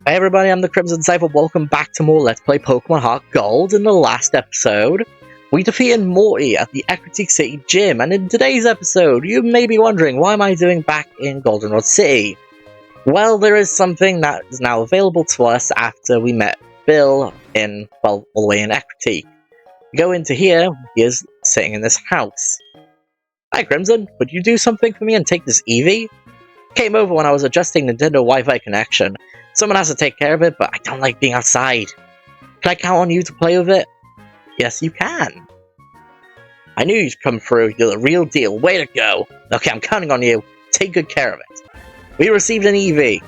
Hey everybody, I'm the Crimson Cypher. Welcome back to more Let's Play Pokemon HeartGold. In the last episode, we defeated Morty at the Ecruteak City Gym, and in today's episode, you may be wondering, why am I doing back in Goldenrod City? Well, there is something that is now available to us after we met Bill all the way in Ecruteak. We go into here, he is sitting in this house. Hi Crimson, would you do something for me and take this Eevee? Came over when I was adjusting Nintendo Wi-Fi connection. Someone has to take care of it, but I don't like being outside. Can I count on you to play with it? Yes, you can. I knew you'd come through. You're the real deal. Way to go. Okay, I'm counting on you. Take good care of it. We received an Eevee.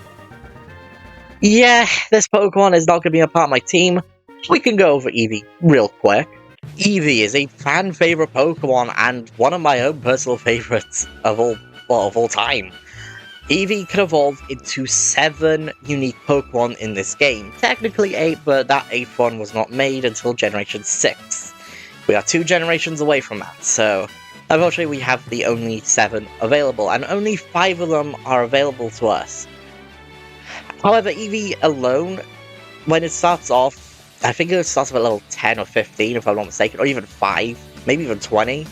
Yeah, this Pokemon is not going to be a part of my team. We can go over Eevee real quick. Eevee is a fan favorite Pokemon and one of my own personal favorites of all time. Eevee can evolve into 7 unique Pokemon in this game. Technically 8, but that 8th one was not made until Generation 6. We are 2 generations away from that, so unfortunately we have the only 7 available, and only 5 of them are available to us. However, Eevee alone, when it starts off, I think it starts at level 10 or 15 if I'm not mistaken, or even 5, maybe even 20,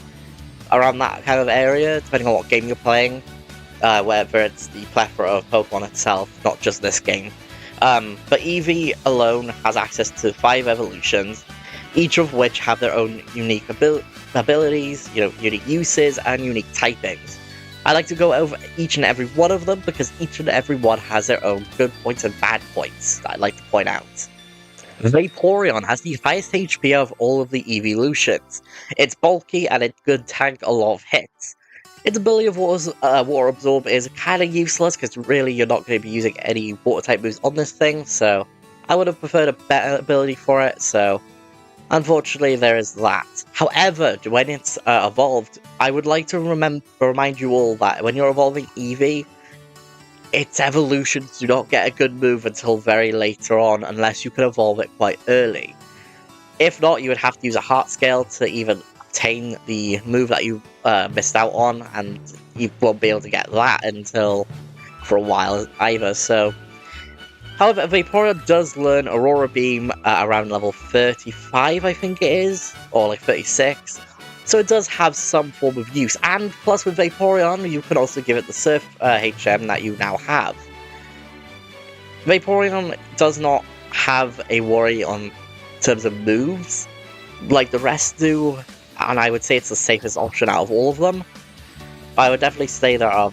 around that kind of area, depending on what game you're playing. Whether it's the plethora of Pokemon itself, not just this game. But Eevee alone has access to 5 evolutions, each of which have their own unique abilities, unique uses, and unique typings. I like to go over each and every one of them because each and every one has their own good points and bad points that I'd like to point out. Vaporeon has the highest HP of all of the Eeveelutions. It's bulky and it could tank a lot of hits. Its ability of Water Absorb is kind of useless, because really you're not going to be using any Water-type moves on this thing, so I would have preferred a better ability for it, so unfortunately there is that. However, when it's evolved, I would like to remind you all that when you're evolving Eevee, its evolutions do not get a good move until very later on, unless you can evolve it quite early. If not, you would have to use a Heart Scale to even obtain the move that you missed out on, and you won't be able to get that until for a while either. So, however, Vaporeon does learn Aurora Beam around level 35, I think it is, or like 36. So it does have some form of use, and plus with Vaporeon, you can also give it the Surf HM that you now have. Vaporeon does not have a worry on terms of moves like the rest do, and I would say it's the safest option out of all of them. I would definitely say there are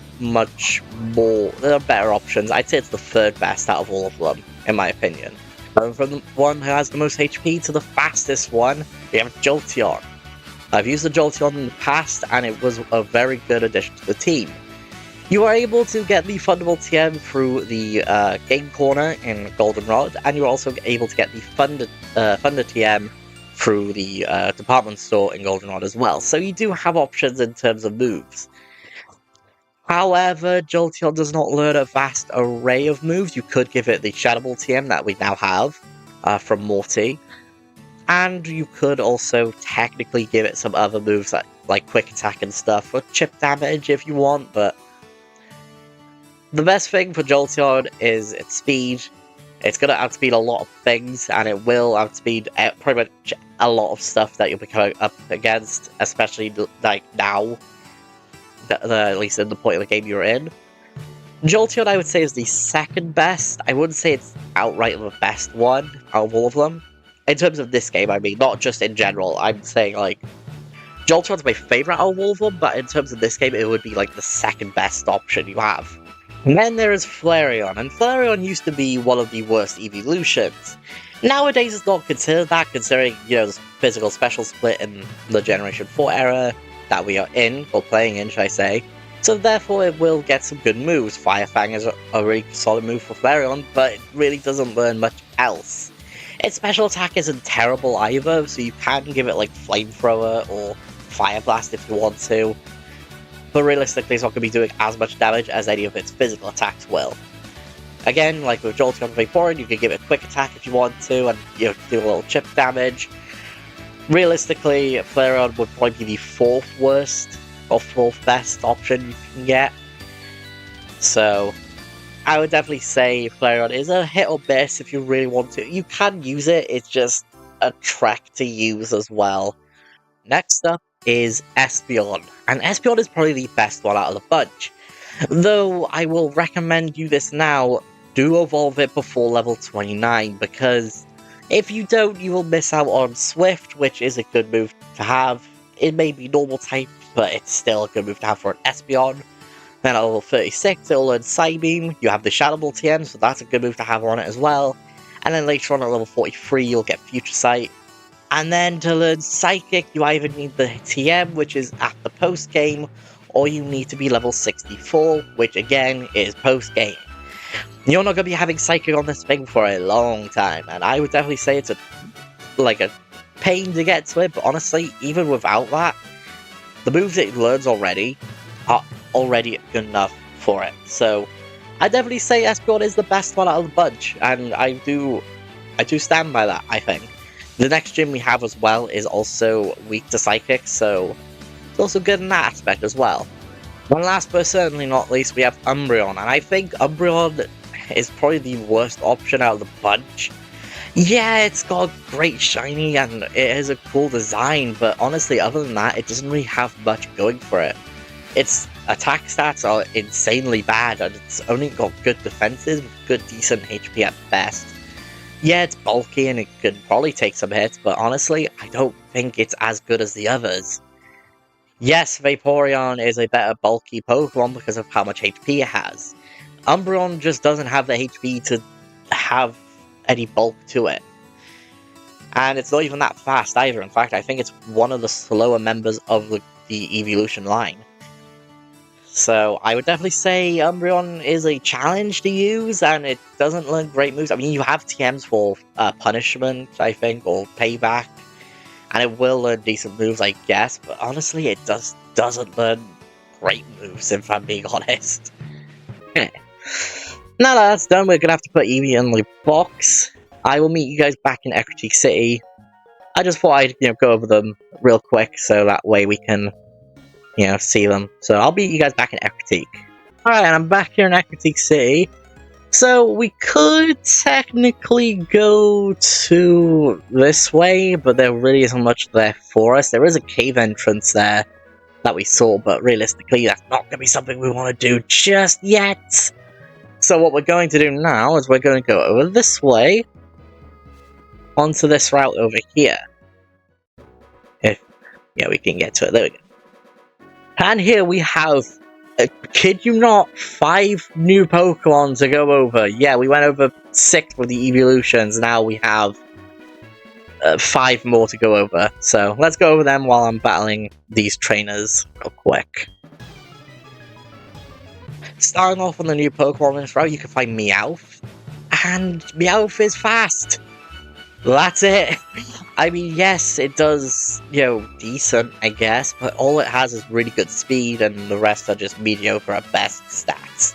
better options. I'd say it's the 3rd best out of all of them, in my opinion. From the one who has the most HP to the fastest one, we have Jolteon. I've used the Jolteon in the past, and it was a very good addition to the team. You are able to get the Fundable TM through the Game Corner in Goldenrod, and you're also able to get the Funder TM through the department store in Goldenrod as well. So you do have options in terms of moves. However, Jolteon does not learn a vast array of moves. You could give it the Shadow Ball TM that we now have from Morty. And you could also technically give it some other moves like Quick Attack and stuff, or Chip Damage if you want, but the best thing for Jolteon is its speed. It's going to outspeed a lot of things, and it will outspeed pretty much a lot of stuff that you'll be coming up against, especially like now, at least in the point of the game you're in. Jolteon, I would say, is the 2nd best. I wouldn't say it's outright the best one out of all of them. In terms of this game, I mean, not just in general. I'm saying, like, Jolteon's my favourite out of all of them, but in terms of this game, it would be, like, the 2nd best option you have. And then there is Flareon, and Flareon used to be one of the worst Eeveelutions. Nowadays it's not considered that, considering, the physical special split in the Generation 4 era that we are in, or playing in, should I say. So therefore it will get some good moves. Fire Fang is a really solid move for Flareon, but it really doesn't learn much else. Its special attack isn't terrible either, so you can give it like Flamethrower or Fire Blast if you want to. But realistically, it's not going to be doing as much damage as any of its physical attacks will. Again, like with Jolteon and Vaporeon, you can give it a Quick Attack if you want to, and do a little chip damage. Realistically, Flareon would probably be the 4th worst, or 4th best option you can get. So, I would definitely say Flareon is a hit or miss if you really want to. You can use it, it's just a trek to use as well. Next up is Espeon, and Espeon is probably the best one out of the bunch. Though I will recommend you this now, do evolve it before level 29, because if you don't, you will miss out on Swift, which is a good move to have. It may be normal type, but it's still a good move to have for an Espeon. Then at level 36, it'll learn Psybeam. You have the Shadow Ball TM, so that's a good move to have on it as well. And then later on at level 43, you'll get Future Sight. And then to learn Psychic, you either need the TM, which is at the post-game, or you need to be level 64, which again is post-game. You're not going to be having Psychic on this thing for a long time, and I would definitely say it's a pain to get to it, but honestly, even without that, the moves it learns already are already good enough for it. So I definitely say Espeon is the best one out of the bunch, and I do stand by that, I think. The next gym we have as well is also weak to Psychic, so it's also good in that aspect as well. And last but certainly not least, we have Umbreon, and I think Umbreon is probably the worst option out of the bunch. Yeah, it's got a great shiny and it has a cool design, but honestly, other than that, it doesn't really have much going for it. Its attack stats are insanely bad, and it's only got good defenses with good decent HP at best. Yeah, it's bulky and it could probably take some hits, but honestly, I don't think it's as good as the others. Yes, Vaporeon is a better bulky Pokemon because of how much HP it has. Umbreon just doesn't have the HP to have any bulk to it. And it's not even that fast either. In fact, I think it's one of the slower members of the Eeveelution line. So I would definitely say Umbreon is a challenge to use, and it doesn't learn great moves. I mean, you have TMs for punishment, I think, or payback, and it will learn decent moves, I guess, but honestly, it doesn't learn great moves, if I'm being honest. Okay. Now that that's done, we're going to have to put Eevee in the box. I will meet you guys back in Ecruteak City. I just thought I'd go over them real quick, so that way we can see them. So I'll meet you guys back in Ecruteak. Alright, and I'm back here in Ecruteak City. So we could technically go to this way, but there really isn't much there for us. There is a cave entrance there that we saw, but realistically that's not going to be something we want to do just yet. So what we're going to do now is we're going to go over this way, onto this route over here. If, we can get to it. There we go. And here we have, kid you not, 5 new Pokemon to go over. Yeah, we went over 6 with the Eeveelutions, now we have 5 more to go over. So let's go over them while I'm battling these trainers real quick. Starting off on the new Pokemon in this route, you can find Meowth, and Meowth is fast. That's it. I mean, yes, it does, decent, I guess, but all it has is really good speed, and the rest are just mediocre at best stats.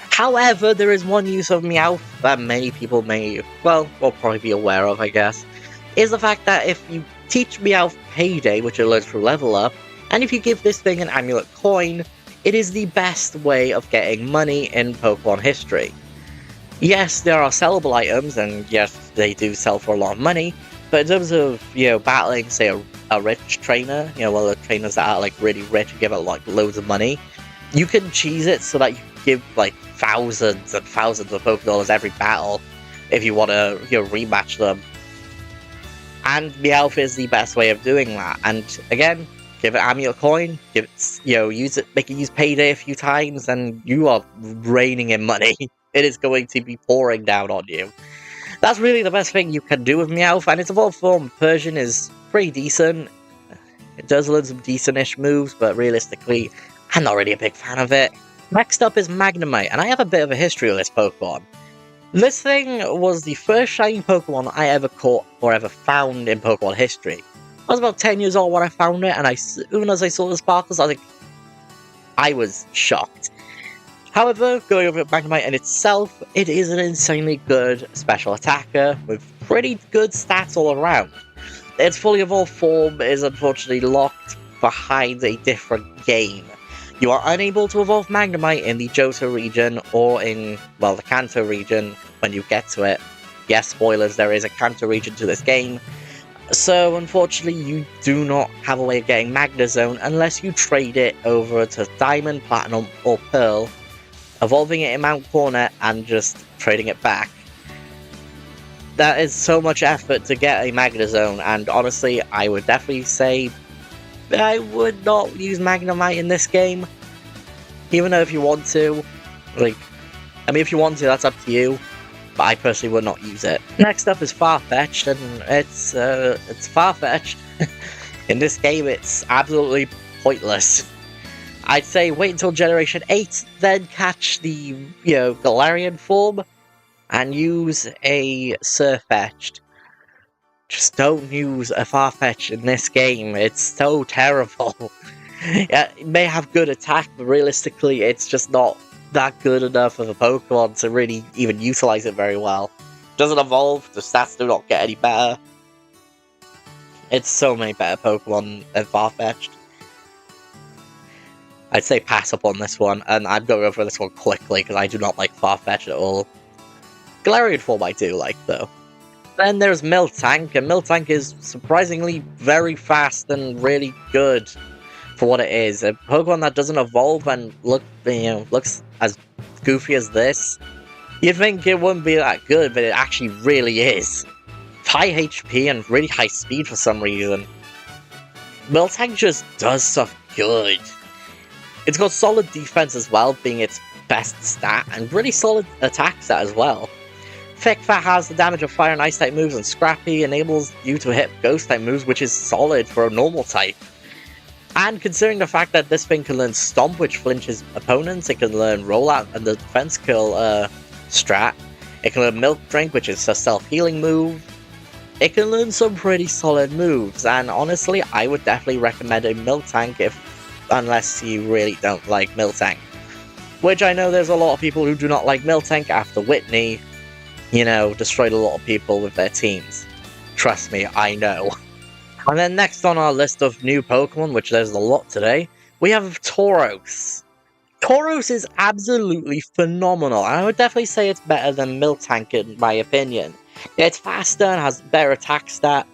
However, there is one use of Meowth that many people will probably be aware of, I guess, is the fact that if you teach Meowth Payday, which it learns through Level Up, and if you give this thing an Amulet Coin, it is the best way of getting money in Pokemon history. Yes, there are sellable items, and yes, they do sell for a lot of money, but in terms of, battling, say, a rich trainer, the trainers that are, really rich and give it, loads of money, you can cheese it so that you give, thousands and thousands of Pokédollars every battle if you want to, rematch them. And Meowth is the best way of doing that, and again, give it Amulet Coin, give it, use it, make it use Payday a few times, and you are raining in money. It is going to be pouring down on you. That's really the best thing you can do with Meowth, and its evolved form Persian is pretty decent. It does learn some decent-ish moves, but realistically, I'm not really a big fan of it. Next up is Magnemite, and I have a bit of a history with this Pokemon. This thing was the first shiny Pokemon I ever caught or ever found in Pokemon history. I was about 10 years old when I found it, and as soon as I saw the sparkles, I was shocked. However, going over Magnemite in itself, it is an insanely good special attacker with pretty good stats all around. Its fully evolved form is unfortunately locked behind a different game. You are unable to evolve Magnemite in the Johto region or in, well, the Kanto region when you get to it. Yes, spoilers, there is a Kanto region to this game. So, unfortunately, you do not have a way of getting Magnezone unless you trade it over to Diamond, Platinum, or Pearl, evolving it in Mount Cornet and just trading it back. That is so much effort to get a Magnezone, and honestly, I would definitely say I would not use Magnemite in this game. Even though if you want to, if you want to, that's up to you. But I personally would not use it. Next up is Farfetch'd, and it's Farfetch'd. In this game, it's absolutely pointless. I'd say wait until Generation 8, then catch the, Galarian form, and use a Surfetch'd. Just don't use a Farfetch'd in this game, it's so terrible. Yeah, it may have good attack, but realistically, it's just not that good enough of a Pokemon to really even utilize it very well. Doesn't evolve, the stats do not get any better. It's so many better Pokemon than Farfetch'd. I'd say pass up on this one, and I'm going over this one quickly because I do not like Farfetch'd at all. Galarian form I do like, though. Then there's Miltank, and Miltank is surprisingly very fast and really good for what it is. A Pokemon that doesn't evolve and looks as goofy as this. You'd think it wouldn't be that good, but it actually really is. High HP and really high speed for some reason. Miltank just does stuff good. It's got solid defense as well, being its best stat, and really solid attack stat as well. Thick Fat has the damage of Fire and Ice type moves, and Scrappy enables you to hit Ghost type moves, which is solid for a normal type. And considering the fact that this thing can learn Stomp, which flinches opponents, it can learn Rollout and the Defense Curl strat, it can learn Milk Drink, which is a self-healing move, it can learn some pretty solid moves, and honestly, I would definitely recommend a Miltank unless you really don't like Miltank. Which I know there's a lot of people who do not like Miltank after Whitney, destroyed a lot of people with their teams. Trust me, I know. And then next on our list of new Pokemon, which there's a lot today, we have Tauros. Tauros is absolutely phenomenal, and I would definitely say it's better than Miltank in my opinion. It's faster and has better attack stat,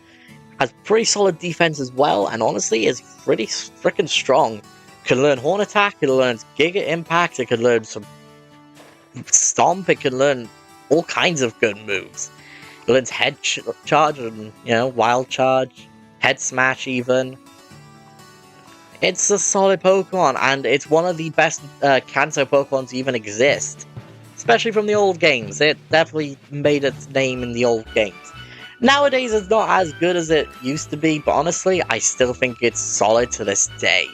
has pretty solid defense as well, and honestly is pretty freaking strong. It can learn Horn Attack, it learns Giga Impact, it can learn some Stomp, it can learn all kinds of good moves. It learns Head Charge and, Wild Charge, Head Smash even. It's a solid Pokemon, and it's one of the best Kanto Pokemon to even exist. Especially from the old games, it definitely made its name in the old games. Nowadays it's not as good as it used to be, but honestly, I still think it's solid to this day.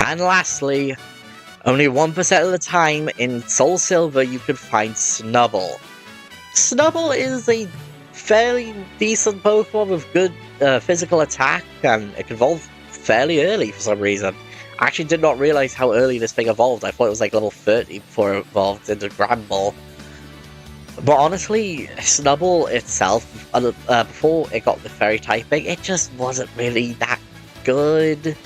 And lastly, only 1% of the time in Soul Silver you could find Snubbull. Snubbull is a fairly decent Pokemon with good physical attack, and it can evolve fairly early for some reason. I actually did not realize how early this thing evolved. I thought it was like level 30 before it evolved into Grand Ball. But honestly, Snubbull itself, before it got the fairy typing, it just wasn't really that good.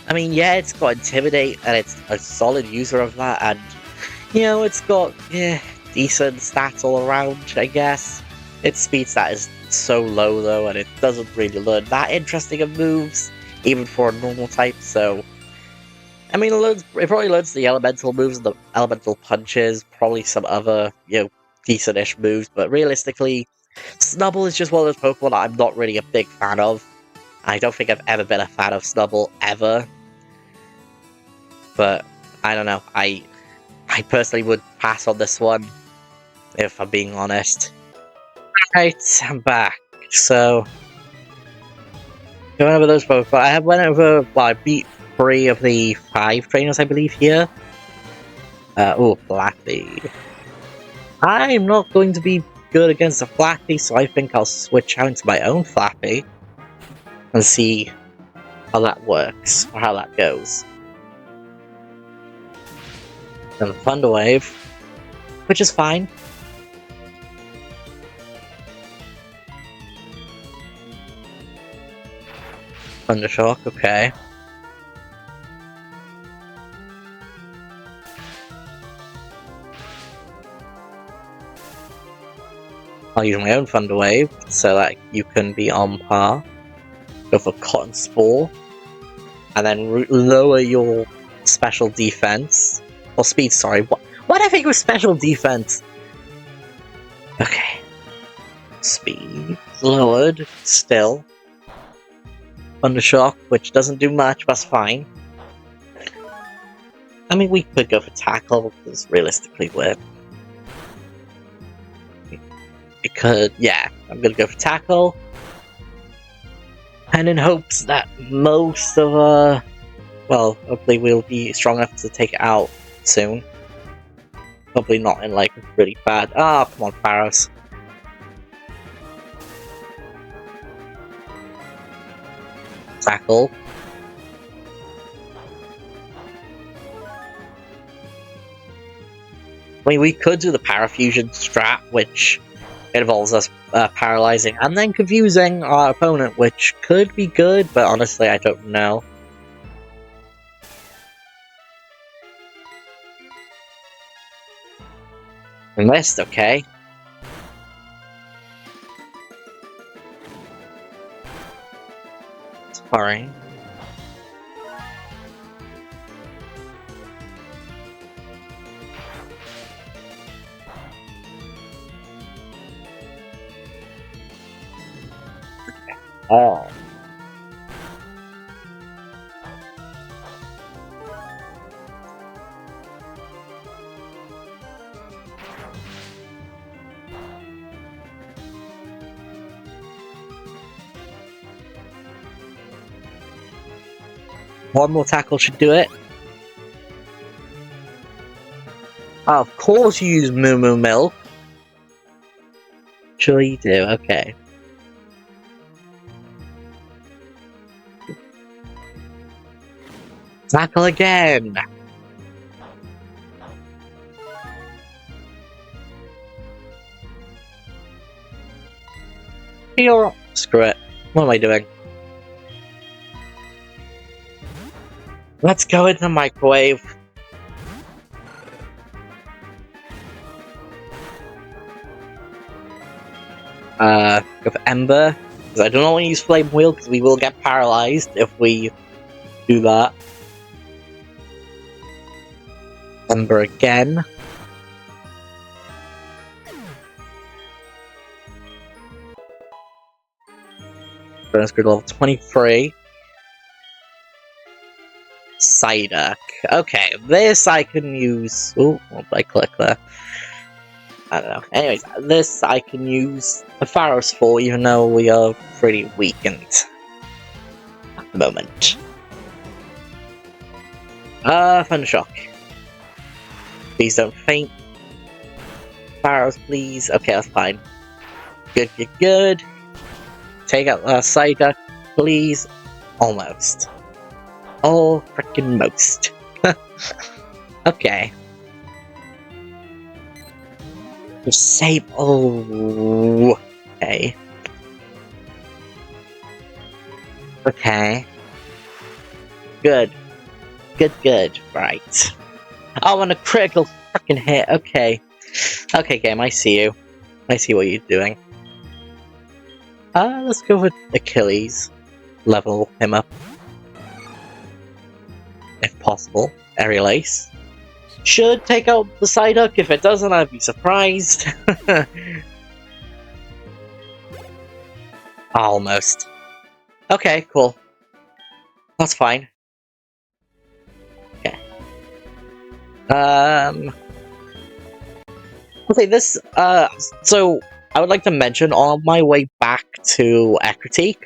I mean, yeah, it's got Intimidate, and it's a solid user of that, and, it's got, decent stats all around, I guess. Its speed stat is so low, though, and it doesn't really learn that interesting of moves, even for a normal type, so... I mean, it probably learns the elemental moves and the elemental punches, probably some other, decent-ish moves, but realistically, Snubbull is just one of those Pokemon that I'm not really a big fan of. I don't think I've ever been a fan of Snubbull, ever. But, I don't know, I personally would pass on this one, if I'm being honest. Right, I'm back. So, going over those Pokemon, I beat 3 of the 5 trainers, I believe, here. Flappy. I'm not going to be good against a Flappy, so I think I'll switch out into my own Flappy and see how that works, or how that goes. Then Thunder Wave, which is fine. Thundershock, okay. I'll use my own Thunder Wave so that you can be on par. Go for Cotton Spore. And then lower your special defense. Or speed, sorry. What did I think was special defense? Okay. Speed lowered, still. Thundershock, which doesn't do much, but that's fine. I mean, we could go for Tackle, because realistically we could, yeah, I'm gonna go for Tackle. And in hopes that most of, well, hopefully we'll be strong enough to take it out soon. Probably not in, like, really bad. Ah, come on, Pharos. Tackle. I mean, we could do the Parafusion strat, which involves us paralyzing and then confusing our opponent, which could be good, but honestly, I don't know. We missed, okay. Sorry. Oh. One more tackle should do it. Oh, of course you use Moo Moo Milk. Sure you do, okay. Tackle again! You're... Screw it. What am I doing? Let's go into the microwave. Go for Ember. Because I don't want to use Flame Wheel, because we will get paralyzed if we do that. Ember again. Bonus grid level 23. Psyduck. Okay, this I can use... Oh, what did I click there? I don't know. Anyways, this I can use the Pharos for, even though we are pretty weakened at the moment. Thundershock. Please don't faint. Pharos, please. Okay, that's fine. Good, good, good. Take out Psyduck, please. Almost. All frickin' most. Okay. Save. Oh. Okay. Okay. Good. Good, good. Right. Oh, and a critical frickin' hit. Okay. Okay, game, I see you. I see what you're doing. Let's go with Achilles. Level him up. If possible. Aerial Ace. Should take out the Psyduck. If it doesn't, I'd be surprised. Almost. Okay, cool. That's fine. Okay. I'll say this, so I would like to mention, on my way back to Ecruteak,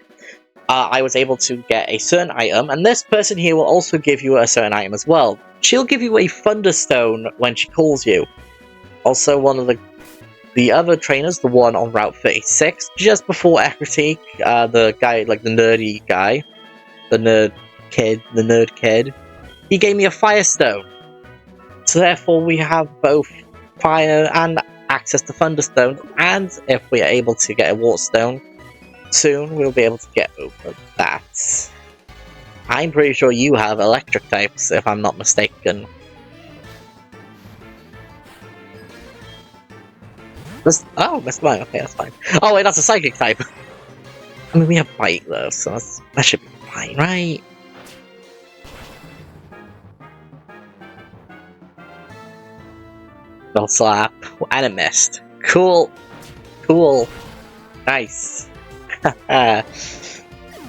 I was able to get a certain item, and this person here will also give you a certain item as well. She'll give you a Thunderstone when she calls you. Also, one of the other trainers, the one on Route 36, just before Ecruteak, the guy, like the nerdy guy, the nerd kid, he gave me a Firestone. So therefore we have both fire and access to Thunderstone, and if we are able to get a Waterstone soon, we'll be able to get over that. I'm pretty sure you have electric types, if I'm not mistaken. Oh, Mr. Mime. Okay, that's fine. Oh, wait, that's a psychic type. I mean, we have Bite, though, so that should be fine, right? Bell Slap. And it missed. Cool. Cool. Nice.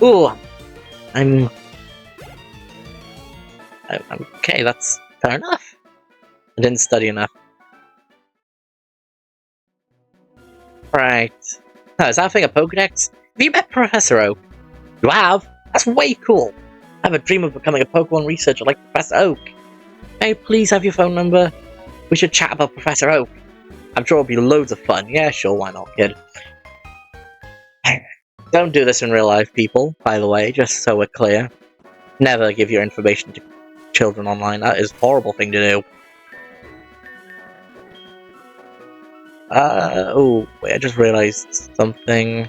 Ooh. I'm okay, that's fair enough. I didn't study enough. Right. Oh, is that a thing a Pokedex? Have you met Professor Oak? You have? That's way cool. I have a dream of becoming a Pokemon researcher like Professor Oak. May I please have your phone number? We should chat about Professor Oak. I'm sure it'll be loads of fun. Yeah, sure, why not, kid? Don't do this in real life, people, by the way, just so we're clear. Never give your information to children online. That is a horrible thing to do. Oh, wait, I just realized something.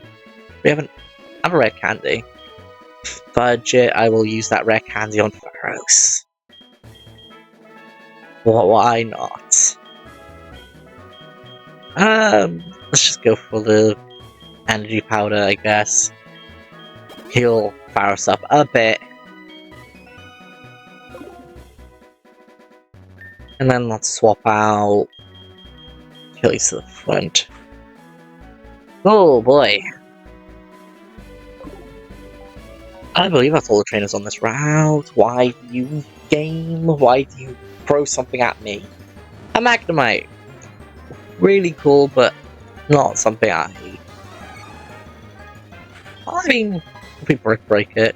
We haven't have a rare candy. Fudge it, I will use that rare candy on Pharaohs. Why not? Let's just go for the energy powder, I guess. Heal Pharaohs up a bit. And then let's swap out Achilles to the front. Oh boy. I believe that's all the trainers on this route. Why do you game? Why do you throw something at me? A Magnemite! Really cool, but not something I hate. I mean, if we break it,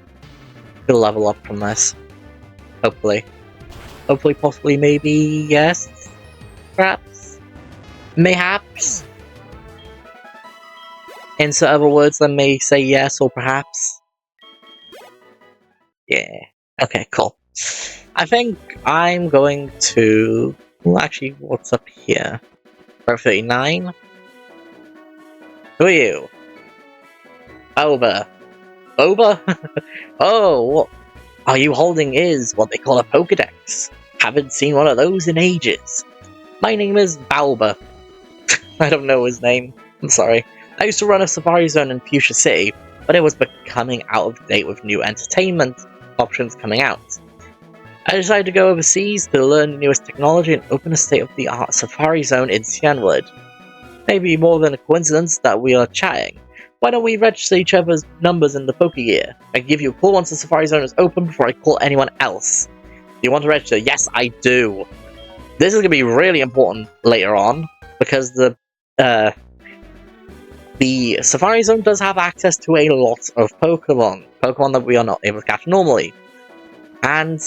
we'll level up from this. Hopefully. Hopefully, possibly, maybe, yes? Perhaps? Mayhaps? Insert other words that may say yes or perhaps. Yeah. Okay, cool. I think I'm going to... Well, actually, what's up here? Row 39? Who are you? Boba. Boba? Oh, what are you holding is what they call a Pokedex. Haven't seen one of those in ages. My name is Balba. I don't know his name. I'm sorry. I used to run a Safari Zone in Fuchsia City, but it was becoming out of date with new entertainment options coming out. I decided to go overseas to learn the newest technology and open a state-of-the-art Safari Zone in Cianwood. Maybe more than a coincidence that we are chatting. Why don't we register each other's numbers in the Pokegear? I can give you a call once the Safari Zone is open before I call anyone else. Do you want to register? Yes, I do. This is going to be really important later on, because the Safari Zone does have access to a lot of Pokemon that we are not able to catch normally. And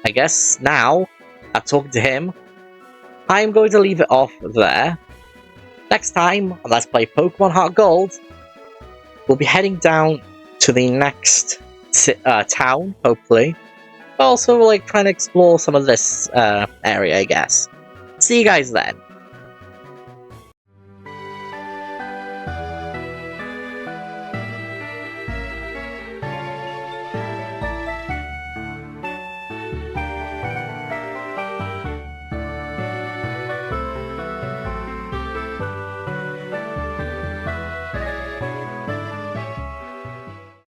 I guess now, after talking to him, I'm going to leave it off there. Next time, on Let's Play Pokemon HeartGold, we'll be heading down to the next town, hopefully. But also, like, trying to explore some of this area, I guess. See you guys then.